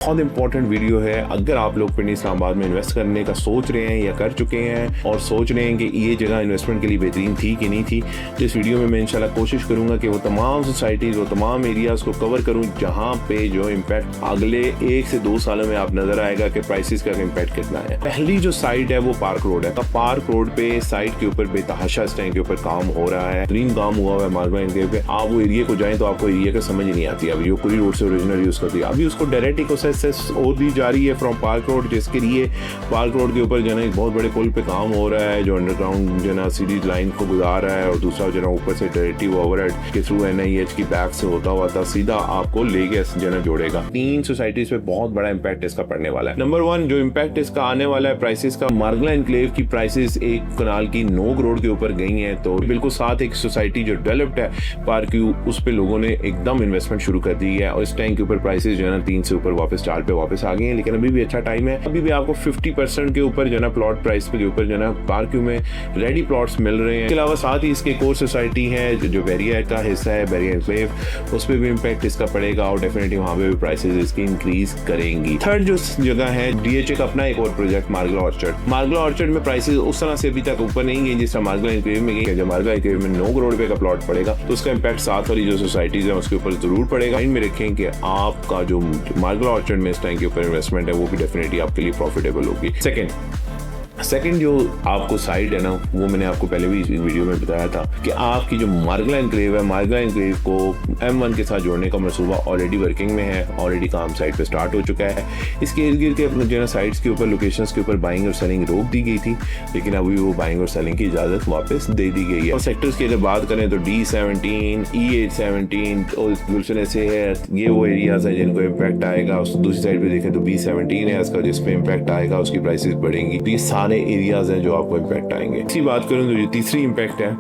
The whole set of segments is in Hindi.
बहुत इंपॉर्टेंट वीडियो है। अगर आप लोग पिंडी इस्लामाबाद में इन्वेस्ट करने का सोच रहे हैं या कर चुके हैं और सोच रहे हैं कि ये जगह इन्वेस्टमेंट के लिए बेहतरीन थी कि नहीं थी, तो इस वीडियो में मैं इंशाल्लाह कोशिश करूंगा कि वो तमाम सोसाइटीज़, वो तमाम एरियाज़ को कवर करूं जहां पे जो इम्पैक्ट अगले 1 से 2 सालों में आप नज़र आएगा कि प्राइसेस का इम्पैक्ट कितना है। पहली जो साइट है वो पार्क रोड है। पार्क रोड पे साइट के ऊपर बेतहाशा इस टाइम के ऊपर काम हो रहा है, बेहतरीन काम हुआ है मालवा एनक्लेव पे। आप वो एरिया को जाएं तो आपको एरिया का समझ नहीं आती। अभी जो कुरी रोड से ओरिजिनल यूज़ करती है, अभी उसको डायरेक्ट इकोसिस्टम और दी जा रही है फ्रॉम पार्क रोड, जिसके लिए पार्क रोड के ऊपर जो है एक बहुत बड़े पुल पे काम हो रहा है जो अंडरग्राउंड जो है सीधी लाइन को गुजार रहा है, और दूसरा जो है ऊपर से डायरेक्टिव ओवरहेड के थ्रू NIH की बैक से होता हुआ था सीधा आपको लेके जो है जोड़ेगा। 3 सोसाइटीज पे बहुत बड़ा इम्पैक्ट इसका पड़ने वाला है। नंबर 1 जो इम्पैक्ट इसका आने वाला है प्राइसेस का, मार्गला एनक्लेव की प्राइसेस 1 कनाल की 9 करोड़ के ऊपर गई हैं। तो बिल्कुल साथ एक सोसाइटी जो डेवलप्ड है पार्क व्यू, उस पे लोगों ने एकदम इन्वेस्टमेंट शुरू कर दी है और इस टाइम के ऊपर प्राइसेस जो है ना 3 से ऊपर वापस 4 पे वापस आ गए हैं। लेकिन अभी भी अच्छा टाइम है, अभी भी आपको 50% के ऊपर जो है ना प्लॉट प्राइस के ऊपर जो है ना पार्क व्यू में रेडी प्लॉट्स मिल रहे हैं। इसके अलावा साथ ही इसके एक और सोसाइटी है जो बैरिया का हिस्सा है, बैरिया एनक्लेव, उस पर भी इम्पैक्ट इसका पड़ेगा और डेफिनेटली वहाँ पे भी प्राइसेस इसकी इंक्रीज करेंगी। थर्ड जो जगह है DHA का अपना एक और प्रोजेक्ट मार्गला ऑर्चर्ड। मार्गला ऑर्चर्ड में प्राइसेस उस तरह से अभी तक ऊपर नहीं गई जिस तरह मार्गला एनक्लेव में गई। जब मार्गला एनक्लेव में 9 करोड़ रुपए का प्लॉट पड़ेगा तो उसका इम्पैक्ट साथ वाली जो सोसाइटीज है उसके ऊपर जरूर पड़ेगा। इनमें रखें कि आपका जो मार्गला ऑर्चर्ड में इस टाइम के ऊपर इन्वेस्टमेंट है वो भी डेफिनेटली आपके लिए प्रॉफिटेबल होगी। सेकंड जो आपको साइड है ना, वो मैंने आपको पहले भी इस वीडियो में बताया था कि आपकी जो मार्गला एनक्लेव है, मार्गला एनक्लेव को M1 के साथ जोड़ने का मंसूबा ऑलरेडी वर्किंग में है, ऑलरेडी काम साइट पे स्टार्ट हो चुका है। इसके इर्द गिर्द के अपने जो है साइट्स के ऊपर, लोकेशंस के ऊपर बाइंग और सेलिंग रोक दी गई थी, लेकिन अभी वो बाइंग और सेलिंग की इजाज़त वापस दे दी गई है। और सेक्टर्स की अगर बात करें तो D17, E817 और गुलशन ऐसे है, ये वो एरियाज हैं जिनको इम्पैक्ट आएगा। दूसरी साइड पर देखें तो B17 है इसका, जिसपे इम्पैक्ट आएगा, उसकी प्राइसेस बढ़ेंगी। सारे एरियाज हैं जो आपको इम्पैक्ट आएंगे। इसी बात करूं तो जो तीसरी इम्पैक्ट है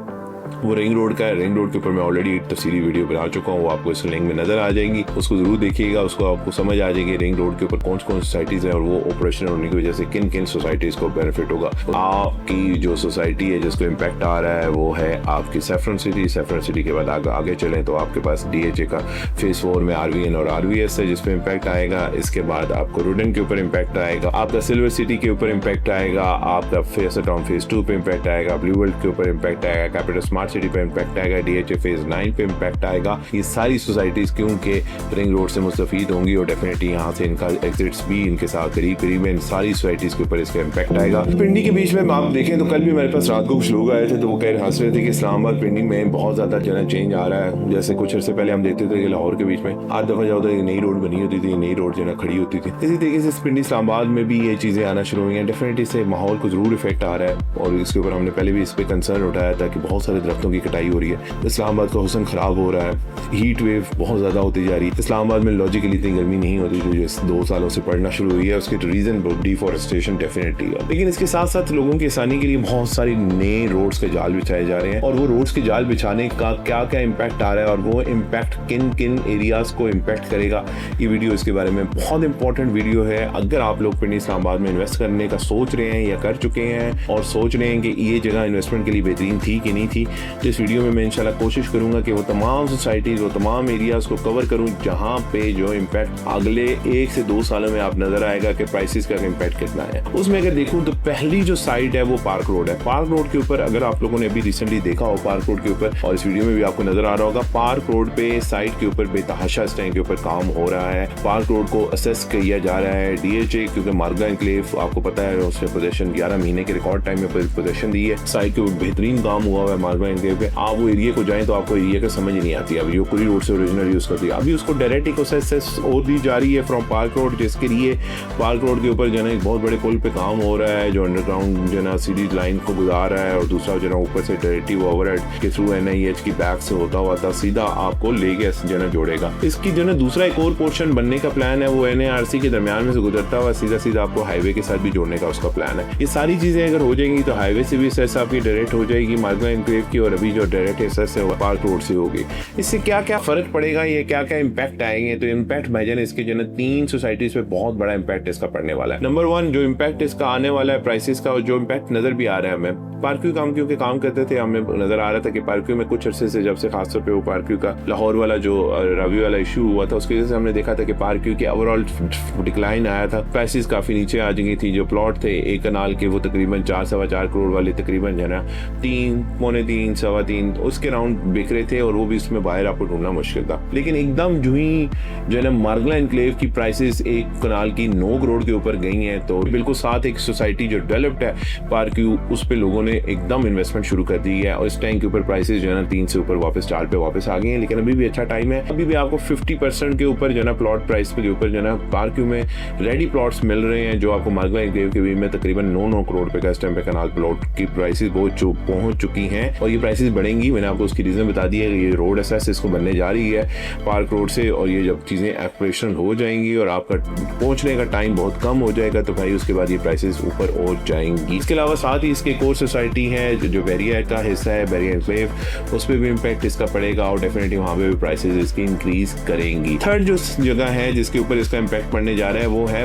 वो रिंग रोड का है। रिंग रोड के ऊपर मैं ऑलरेडी तफसीली वीडियो बना चुका हूँ, वो आपको इस लिंक में नजर आ जाएगी, उसको जरूर देखिएगा, उसको आपको समझ आ जाएगी रिंग रोड के ऊपर कौन कौन सोसाइटीज है और वो ऑपरेशन होने की वजह से किन किन सोसाइटीज को बेनिफिट होगा। आपकी जो सोसाइटी है जिसको इम्पैक्ट आ रहा है वो है आपकी सैफरन सिटी। सैफरन सिटी के बाद आगे चलें तो आपके पास DHA का फेज 4 में RVN और RVS है जिसपे इम्पैक्ट आएगा। इसके बाद आपको रूडन के ऊपर इम्पैक्ट आएगा, आपका सिल्वर सिटी के ऊपर इम्पैक्ट आएगा, आपका फेस टाउन फेज 2 पे इम्पैक्ट आएगा, ब्लू वर्ल्ड के ऊपर इम्पैक्ट आएगा, कैपिटल स्मार्ट सिटी पे इम्पैक्ट आएगा, DHA फेज 9 पे इम्पैक्ट आएगा। ये सारी सोसाइटीज क्योंकि रिंग रोड से मुस्तफीद होंगी और डेफिनेटली यहाँ से इनका एग्जिट्स भी इनके साथ करीब इन सारी सोसाइटीज के ऊपर इसका इम्पैक्ट आएगा। पिंडी के बीच में आप देखें तो कल भी मेरे पास रात को कुछ लोग आए थे तो वो हंस रहे थे कि इस्लामाबाद पिंडी में बहुत ज्यादा चेंज आ रहा है। जैसे कुछ अर्से पहले हम देखते थे कि लाहौर के बीच में 8 दफा जो होता है नई रोड बनी होती थी, नई रोड जो है खड़ी होती थी। इसी तरीके से पिंडी इस्लामाबाद में भी ये चीजें आना शुरू हुई हैं। डेफिनेटली इससे माहौल को जरूर इफेक्ट आ रहा है और इसके ऊपर हमने पहले भी इस पे कंसर्न उठाया था कि बहुत सारे दरख्तों की कटाई हो रही है, इस्लामाबाद का हुस्न खराब हो रहा है, हीट वेव बहुत ज्यादा होती जा रही है। इस्लामाबाद में लॉजिकली इतनी गर्मी नहीं होती जो 2 सालों से पड़ना शुरू हुई है। उसके रीजन डिफॉरेस्टेशन डेफिनेटली है, लेकिन इसके साथ साथ लोगों की आसानी के लिए बहुत सारी नए रोड्स के जाल बिछाए जा रहे हैं और वो रोड्स के जाल बिछाने का क्या क्या इम्पैक्ट आ रहा है और वो इम्पैक्ट किन किन एरियाज को इम्पैक्ट करेगा, ये वीडियो इसके बारे में बहुत इंपॉर्टेंट वीडियो है। अगर आप लोग पिंडी इस्लामाबाद में इन्वेस्ट करने का सोच रहे हैं या कर चुके हैं और सोच रहे हैं कि ये जगह इन्वेस्टमेंट के लिए बेहतरीन थी कि नहीं थी, तो इस वीडियो में मैं इंशाल्लाह कोशिश करूंगा कि वो तमाम सोसाइटीज, वो तमाम एरियाज को कवर करूं जहां पे जो इम्पैक्ट अगले 1 से 2 सालों में आप नजर आएगा कि प्राइसेस का इम्पैक्ट कितना है। उसमें अगर देखूं तो पहली जो साइट है वो पार्क रोड है। पार्क रोड के ऊपर अगर आप लोगों ने अभी रिसेंटली देखा हो पार्क रोड के ऊपर, और इस वीडियो में भी आपको नजर आ रहा होगा, पार्क रोड पे साइट के ऊपर बेतहाशा इस टाइम के ऊपर काम हो रहा है। पार्क रोड को असेस किया जा रहा है DHA, क्योंकि मार्गला एनक्लेव आपको पता है उसने पोजीशन 11 महीने के रिकॉर्ड टाइम में पोजीशन दी है। साइट के बेहतरीन काम हुआ है मार्गला एनक्लेव पे। आप वो एरिया को जाएं तो आपको एरिया का समझ नहीं आती। अभी जो कुरी रोड से ओरिजिनल यूज करती है, अभी उसको डायरेक्ट इकोसिस्टम और दी जा रही है फ्रॉम पार्क रोड, जिसके लिए पार्क रोड के ऊपर जो है एक बहुत बड़े पुल पे काम हो रहा है जो अंडरग्राउंड जो है सीधी लाइन को गुजार रहा है, और दूसरा जो है ऊपर से डायरेक्टिव ओवरहेड के थ्रू NIH की बैक से होता हुआ था सीधा आपको लेके जो है जोड़ेगा। इसकी जो है दूसरा एक और पोर्शन बनने का प्लान है, वो NARC के दरमियान में से गुजरता हुआ सीधा आपको हाईवे के साथ भी जोड़ने का उसका प्लान है। ये सारी चीजें अगर हो जाएंगी तो हाईवे से भी एक्सेस आपकी डायरेक्ट हो जाएगी मार्गला एनक्लेव की, और अभी जो डायरेक्ट एक्सेस है पार्क रोड से होगी। इससे क्या क्या फर्क पड़ेगा, ये क्या क्या इम्पैक्ट आएंगे, तो इम्पैक्ट भाईजान इसके जो है 3 सोसाइटीज पे बहुत बड़ा इम्पैक्ट इसका पड़ने वाला है। नंबर 1 जो इम्पैक्ट इसका आने वाला है प्राइसेस का, और जो इम्पैक्ट नजर भी आ रहा है हमें पार्क्यू काम क्योंकि काम करते थे, हमें नजर आ रहा था कि पार्क्यू में कुछ अरसे से, जब से खासतौर पे वो पार्क्यू का लाहौर वाला जो रवि वाला इशू हुआ था, उसकी वजह से हमने देखा था कि पार्क्यू की ओवरऑल डिक्लाइन आया था, प्राइसेस काफी नीचे आ गई थी। जो प्लॉट थे एक कनाल के वो तकरीबन 4-4.25 करोड़ वाले तकरीबन जो है ना 3, पौने 3, 3.25 उसके राउंड बिक रहे थे, और वो भी इसमें बाहर आपको ढूंढना मुश्किल था। लेकिन एकदम जो है ना मार्गला एनक्लेव की प्राइसेस एक कनाल की 9 करोड़ के ऊपर गई हैं, तो बिल्कुल साथ एक सोसाइटी जो डेवलप्ड है पार्क्यू, उस पे लोगों ने एकदम इन्वेस्टमेंट शुरू कर दी है, और इस टाइम के ऊपर प्राइसेस जो है ना 3 से ऊपर वापस 4 पे वापस आ गई हैं। लेकिन अभी भी अच्छा टाइम है, अभी भी आपको 50% के ऊपर जो है ना प्लॉट प्राइस के ऊपर जो है ना पार्क्यू में रेडी प्लॉट्स मिल रहे हैं, जो आपको मार्गला एनक्लेव के भी में तकरीबन 9 करोड़ रुपए का इस टाइम पे कनाल प्लॉट की प्राइसेस पहुंच चुकी हैं, और ये प्राइसेस बढ़ेंगी। मैंने आपको उसकी रीजन बता दी है कि ये रोड एसेस इसको बनने जा रही है पार्क रोड से, और ये जब चीजें ऑपरेशनल हो जाएंगी और आपका पहुंचने का टाइम बहुत कम हो जाएगा, तो भाई उसके बाद ये प्राइसेस ऊपर और जाएंगी। इसके अलावा साथ ही इसके कोर सोसाइटी है जो बैरिया का हिस्सा है, बैरिया एनक्लेव, उस पर भी इम्पैक्ट इसका पड़ेगा, और डेफिनेटली वहाँ पे भी प्राइसेस इसकी इंक्रीज करेंगी। थर्ड जो जगह है जिसके ऊपर इसका इम्पैक्ट पड़ने जा रहा है वो है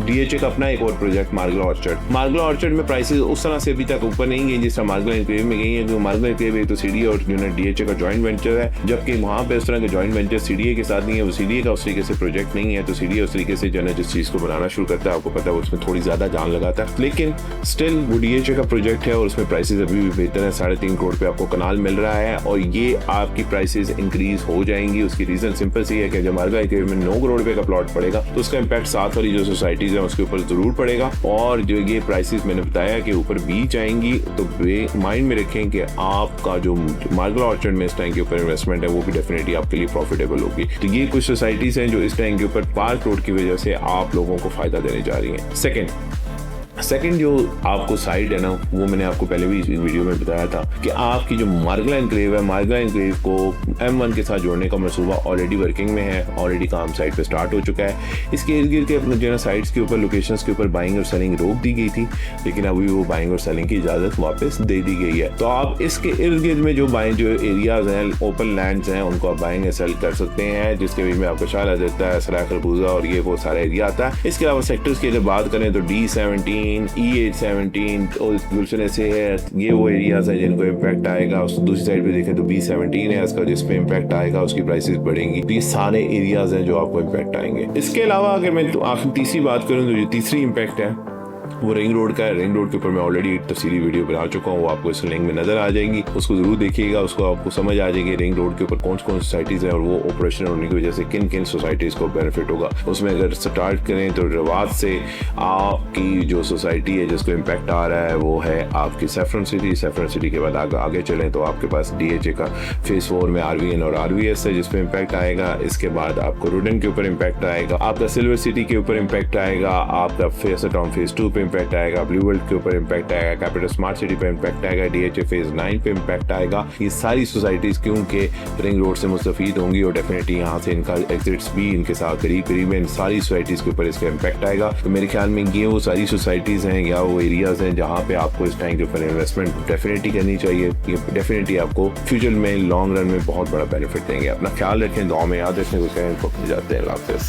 डीएचए का अपना एक और प्रोजेक्ट मार्गला ऑर्चर्ड। मार्गला ऑर्चर्ड में प्राइसेस उस तरह से अभी तक ऊपर नहीं गई जिस तरह मार्गला एनक्लेव में गई है, क्योंकि मार्गला एनक्लेव एक तो सीडीए और जो है डीएचए का जॉइंट वेंचर है, जबकि वहाँ पे उस तरह के जॉइंट वेंचर सीडीए के साथ नहीं है, वो सीडीए का उस तरीके से प्रोजेक्ट नहीं है, तो सीडीए उस तरीके से जो है जिस चीज को बनाना शुरू करता है, आपको पता है उसमें थोड़ी ज्यादा जान लगाता है, लेकिन स्टिल वो डीएचए का प्रोजेक्ट है और उसमें प्राइसेस अभी भी बेहतर है। 3.5 करोड़ पे आपको कनाल मिल रहा है, और ये आपकी प्राइसेस इंक्रीज हो जाएंगी। उसकी रीजन सिंपल सी है कि जब मार्गला एनक्लेव में 9 करोड़ रुपए का प्लॉट पड़ेगा, तो उसका इम्पैक्ट साथ वाली जो सोसाइटीज है उसके ऊपर जरूर पड़ेगा, और जो ये प्राइसेस मैंने बताया कि ऊपर भी जाएंगी, तो माइंड में रखें कि आपका जो मार्गला ऑर्चर्ड में इस टाइम के ऊपर इन्वेस्टमेंट है वो भी डेफिनेटली आपके लिए प्रॉफिटेबल होगी। तो ये कुछ सोसाइटीज हैं जो इस टाइम के ऊपर पार्क रोड की वजह से आप लोगों को फायदा देने जा रही हैं। सेकंड जो आपको साइड है ना, वो मैंने आपको पहले भी इस वीडियो में बताया था कि आपकी जो मार्गला एनक्लेव है, मार्गला एनक्लेव को M1 के साथ जोड़ने का मंसूबा ऑलरेडी वर्किंग में है, ऑलरेडी काम साइट पे स्टार्ट हो चुका है। इसके इर्द गिर्द के अपने जो है साइट्स के ऊपर, लोकेशंस के ऊपर बाइंग और सेलिंग रोक दी गई थी, लेकिन अभी वो बाइंग और सेलिंग की इजाजत वापस दे दी गई है। तो आप इसके इर्द गिर्द में जो एरियाज हैं, ओपन लैंड्स हैं, उनको आप बाइंग या सेल कर सकते हैं, जिसके बीच में आपको शाला देता है, सराय खरबूजा और ये वो सारा एरिया आता है। इसके अलावा सेक्टर्स की अगर बात करें तो D17, E817 और गुलशन ऐसे है, ये वो एरियाज हैं जिनको इम्पैक्ट आएगा। उस दूसरी साइड पे देखें तो B17 है इसका, जिसपे इम्पैक्ट आएगा, उसकी प्राइसेस बढ़ेंगी। तो ये सारे एरियाज हैं जो आपको इम्पैक्ट आएंगे। इसके अलावा अगर मैं आखिर तीसरी बात करूँ तो जो तीसरी इम्पैक्ट है वो रिंग रोड का है। रिंग रोड के ऊपर मैं ऑलरेडी तफसीली वीडियो बना चुका हूँ, वो आपको इस लिंक में नजर आ जाएगी, उसको जरूर देखिएगा, उसको आपको समझ आ जाएगी रिंग रोड के ऊपर कौन कौन सोसाइटीज हैं और वो ऑपरेशन होने की वजह से किन किन सोसाइटीज को बेनिफिट होगा। उसमें अगर स्टार्ट करें तो रवात से आपकी जो सोसाइटी है जिसको इम्पैक्ट आ रहा है वो है आपकी सैफरन सिटी। सैफरन सिटी के बाद आगे चलें तो आपके पास DHA का फेज 4 में RVN और RVS है जिसपे इम्पैक्ट आएगा। इसके बाद आपको रुडन के ऊपर इम्पैक्ट आएगा, आपका सिल्वर सिटी के ऊपर इम्पैक्ट आएगा, आपका फेस टाउन फेज 2 पे इम्पैक्ट आएगा, ब्लू वर्ल्ड के ऊपर इम्पैक्ट आएगा, कैपिटल स्मार्ट सिटी पे इम्पैक्ट आएगा, DHA फेज 9 पे इम्पैक्ट आएगा। ये सारी सोसाइटीज क्योंकि रिंग रोड से मुस्तफीद होंगी और डेफिनेटली यहाँ से इनका एग्जिट्स भी इनके साथ करीब इन सारी सोसाइटीज के ऊपर इसका इम्पैक्ट आएगा। तो मेरे ख्याल में ये वो सारी सोसाइटीज हैं या वो एरियाज हैं जहाँ पे आपको इस टाइम के ऊपर इन्वेस्टमेंट डेफिनेटली करनी चाहिए। ये डेफिनेटली आपको फ्यूचर में लॉन्ग रन में बहुत बड़ा बेनिफिट देंगे। अपना ख्याल रखें, दुआ में याद रखें, जाते हैं। अल्लाह हाफ़िज़।